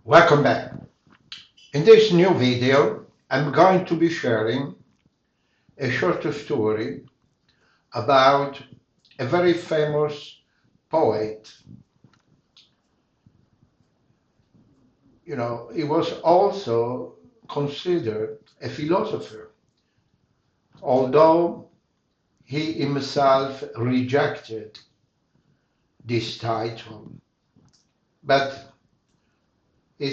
Welcome back. In this new video, I'm going to be sharing a short story about a very famous poet. He was also considered a philosopher, although he himself rejected this title. But he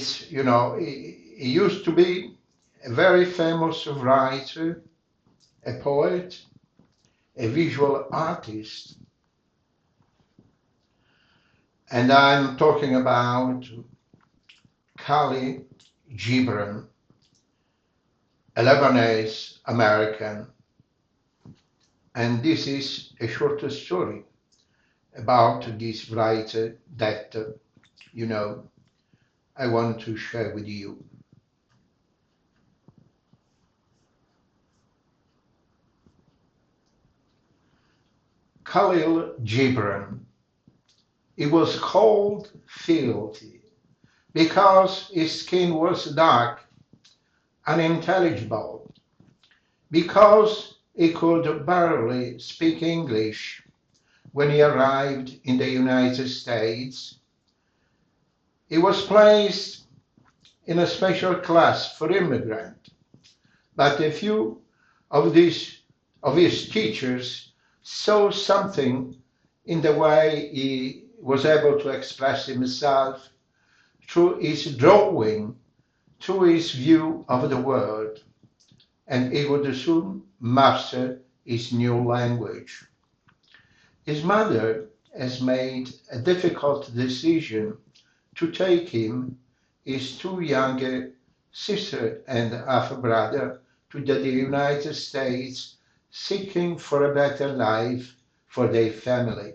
used to be a very famous writer, a poet, a visual artist, and I'm talking about Khalil Gibran, a Lebanese American, and this is a short story about this writer that, I want to share with you. Khalil Gibran, he was called filthy because his skin was dark, unintelligible, because he could barely speak English when he arrived in the United States. He was placed in a special class for immigrants, but a few of his teachers saw something in the way he was able to express himself through his drawing, through his view of the world, and he would soon master his new language. His mother has made a difficult decision to take him, his two younger sister and half-brother, to the United States, seeking for a better life for their family.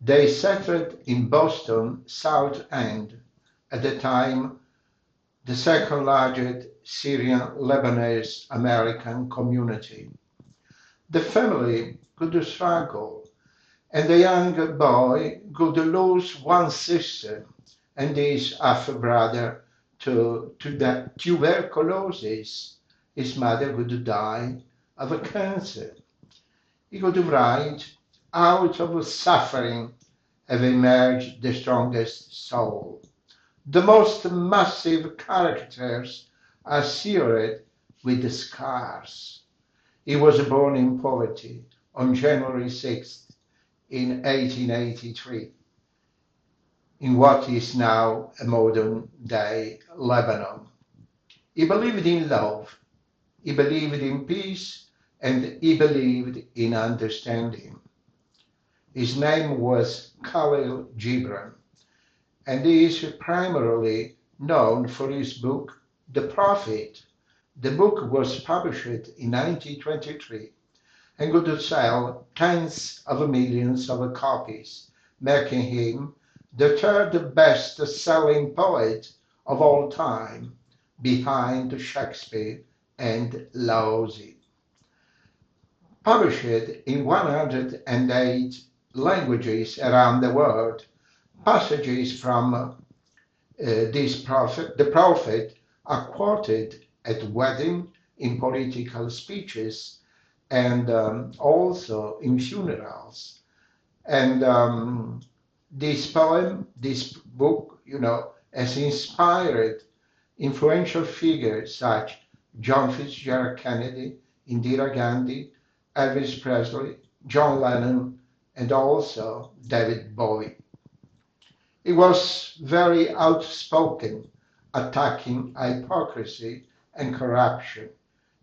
They settled in Boston South End, at the time the second largest Syrian Lebanese American community. The family could struggle, and the young boy could lose one sister and his half-brother to the tuberculosis. His mother would die of a cancer. He could write, out of suffering have emerged the strongest soul. The most massive characters are seared with scars. He was born in poverty on January 6th in 1883 in what is now a modern-day Lebanon. He believed in love, he believed in peace, and he believed in understanding. His name was Khalil Gibran, and he is primarily known for his book, The Prophet. The book was published in 1923 and would sell tens of millions of copies, making him the third best-selling poet of all time, behind Shakespeare and Laozi. Published in 108 languages around the world, passages from the prophet are quoted at weddings, in political speeches, and also in funerals. And this book, has inspired influential figures such John Fitzgerald Kennedy, Indira Gandhi, Elvis Presley, John Lennon, and also David Bowie. He was very outspoken, attacking hypocrisy and corruption.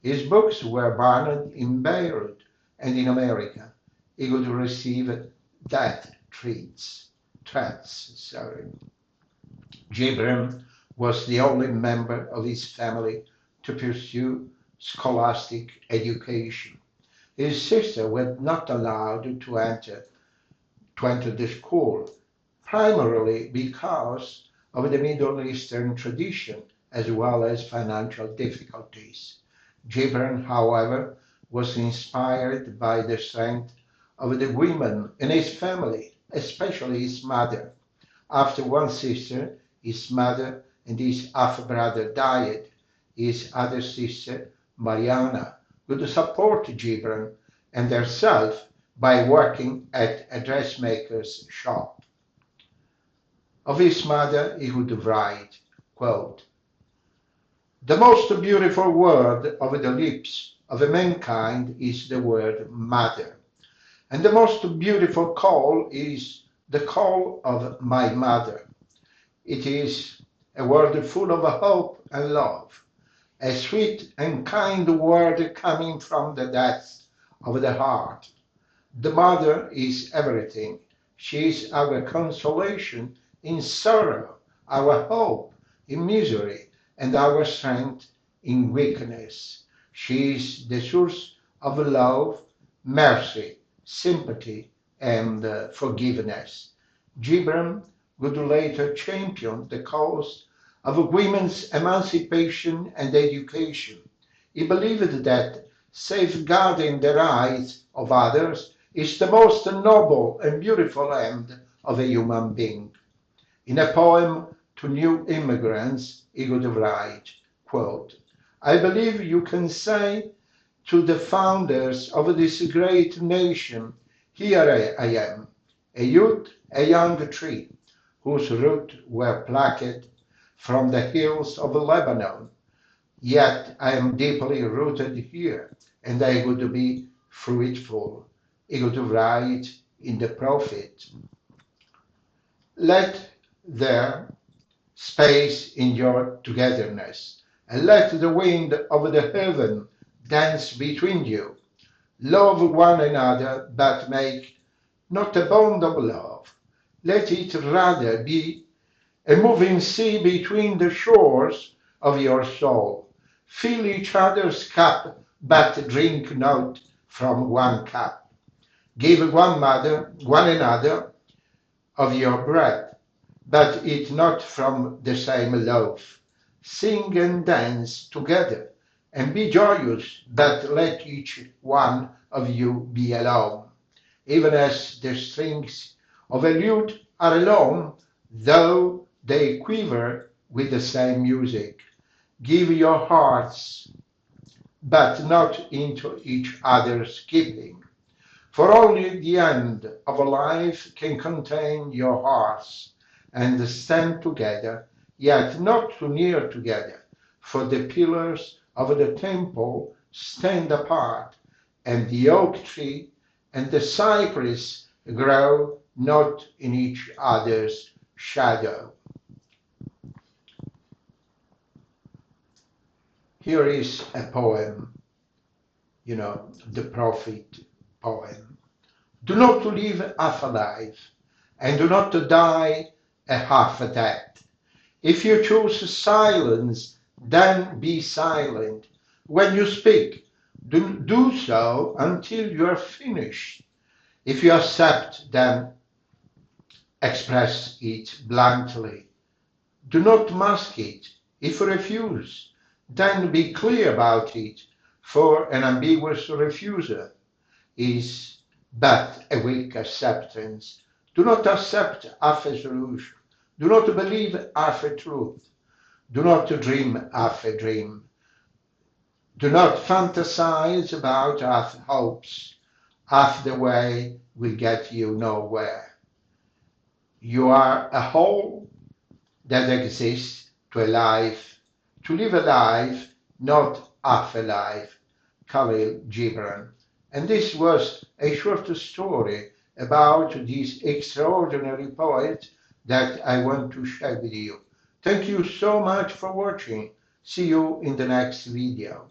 His books were banned in Beirut and in America. He would receive death threats. Gibran was the only member of his family to pursue scholastic education. His sister was not allowed to enter the school, primarily because of the Middle Eastern tradition as well as financial difficulties. Gibran, however, was inspired by the strength of the women in his family, especially his mother. After one sister, his mother and his half-brother died, his other sister, Mariana, would support Gibran and herself by working at a dressmaker's shop. Of his mother he would write, quote, "The most beautiful word of the lips of mankind is the word mother, and the most beautiful call is the call of my mother. It is a word full of hope and love, a sweet and kind word coming from the depths of the heart. The mother is everything. She is our consolation in sorrow, our hope in misery, and our strength in weakness. She is the source of love, mercy, sympathy, and forgiveness." Gibran would later champion the cause of women's emancipation and education. He believed that safeguarding the rights of others is the most noble and beautiful end of a human being. In a poem to new immigrants, he would write, quote, "I believe you can say to the founders of this great nation, here I am, a youth, a young tree, whose roots were plucked from the hills of Lebanon. Yet I am deeply rooted here, and I would be fruitful." He would write in the prophet, "Let there space in your togetherness, and let the wind of the heaven dance between you. Love one another, but make not a bond of love. Let it rather be a moving sea between the shores of your soul. Fill each other's cup, but drink not from one cup. Give one another of your bread, but eat not from the same loaf. Sing and dance together, and be joyous, but let each one of you be alone. Even as the strings of a lute are alone, though they quiver with the same music. Give your hearts, but not into each other's keeping. For only the end of a life can contain your hearts, and stand together, yet not too near together, for the pillars of the temple stand apart, and the oak tree and the cypress grow not in each other's shadow." Here is a poem, the prophet poem. "Do not live half alive, and do not die a half dead. If you choose silence, then be silent. When you speak, do so until you are finished. If you accept, then express it bluntly. Do not mask it. If you refuse, then be clear about it, for an ambiguous refusal is but a weak acceptance. Do not accept half a solution. Do not believe half a truth. Do not dream half a dream. Do not fantasize about half hopes. Half the way will get you nowhere. You are a whole that exists to live a life, not half a life." Khalil Gibran. And this was a short story about this extraordinary poet that I want to share with you. Thank you so much for watching. See you in the next video.